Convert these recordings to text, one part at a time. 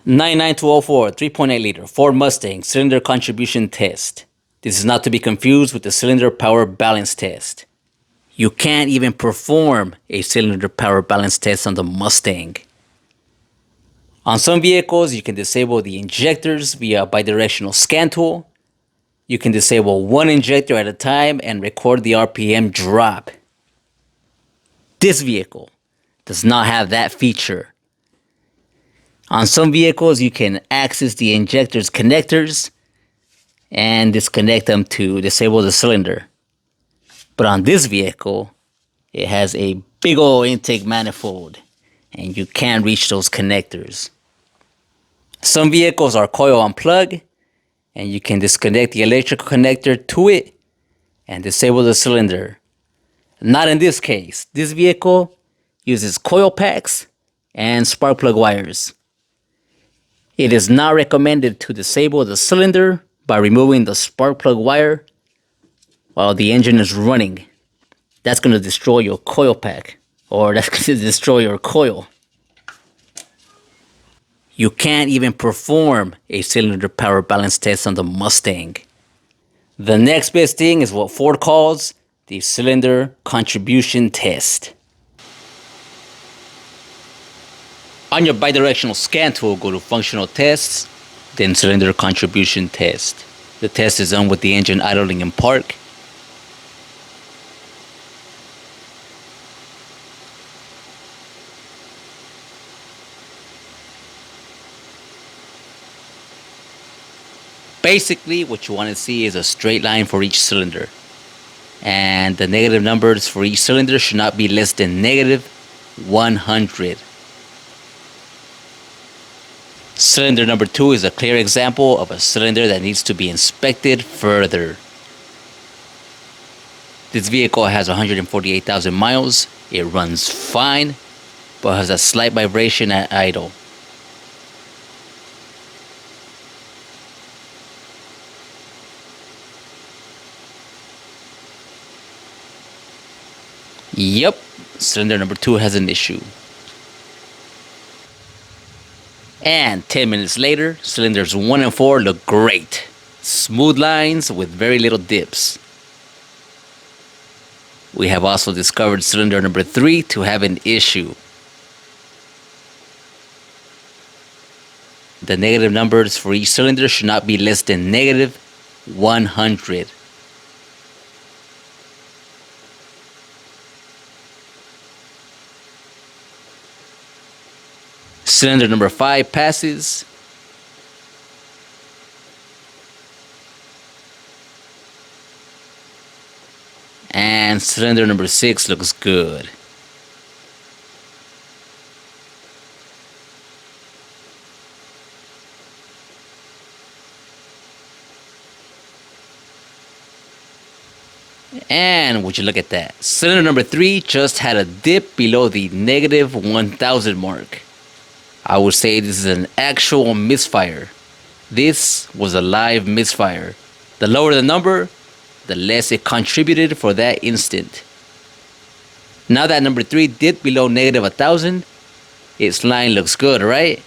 99204 3.8 liter Ford Mustang cylinder contribution test. This is not to be confused with the cylinder power balance test. You can't even perform a cylinder power balance test on the Mustang. On some vehicles, you can disable the injectors via bidirectional scan tool. You can disable one injector at a time and record the RPM drop. This vehicle does not have that feature. On some vehicles, you can access the injector's connectors and disconnect them to disable the cylinder. But on this vehicle, it has a big old intake manifold and you can't reach those connectors. Some vehicles are coil on plug and you can disconnect the electrical connector to it and disable the cylinder. Not in this case. This vehicle uses coil packs and spark plug wires. It is not recommended to disable the cylinder by removing the spark plug wire while the engine is running. That's going to destroy your coil pack, or that's going to destroy your coil. You can't even perform a cylinder power balance test on the Mustang. The next best thing is what Ford calls the cylinder contribution test. On your bidirectional scan tool, go to Functional Tests, then Cylinder Contribution Test. The test is done with the engine idling in park. Basically, what you want to see is a straight line for each cylinder. And the negative numbers for each cylinder should not be less than negative 100. Cylinder number 2 is a clear example of a cylinder that needs to be inspected further. This vehicle has 148,000 miles. It runs fine, but has a slight vibration at idle. Yep, cylinder number 2 has an issue. And 10 minutes later, cylinders 1 and 4 look great. Smooth lines with very little dips. We have also discovered cylinder number 3 to have an issue. The negative numbers for each cylinder should not be less than negative 100. Cylinder number 5 passes. And cylinder number 6 looks good. And would you look at that? Cylinder number 3 just had a dip below the negative 1000 mark. I would say this is an actual misfire. This was a live misfire. The lower the number, the less it contributed for that instant. Now that number 3 dipped below negative 1000, its line looks good, right?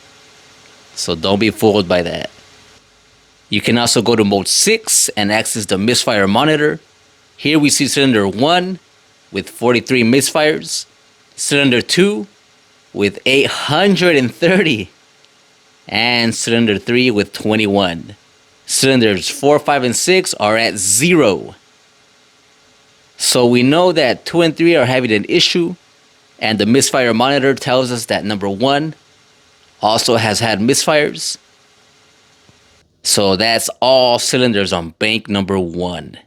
So don't be fooled by that. You can also go to mode 6 and access the misfire monitor. Here we see cylinder 1 with 43 misfires, cylinder 2 with 830, and cylinder 3 with 21. Cylinders 4, 5, and 6 are at 0. So we know that 2 and 3 are having an issue, and the misfire monitor tells us that number 1 also has had misfires. So that's all cylinders on bank number 1.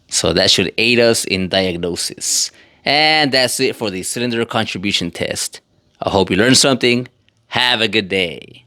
So that should aid us in diagnosis. And that's it for the cylinder contribution test. I hope you learned something. Have a good day.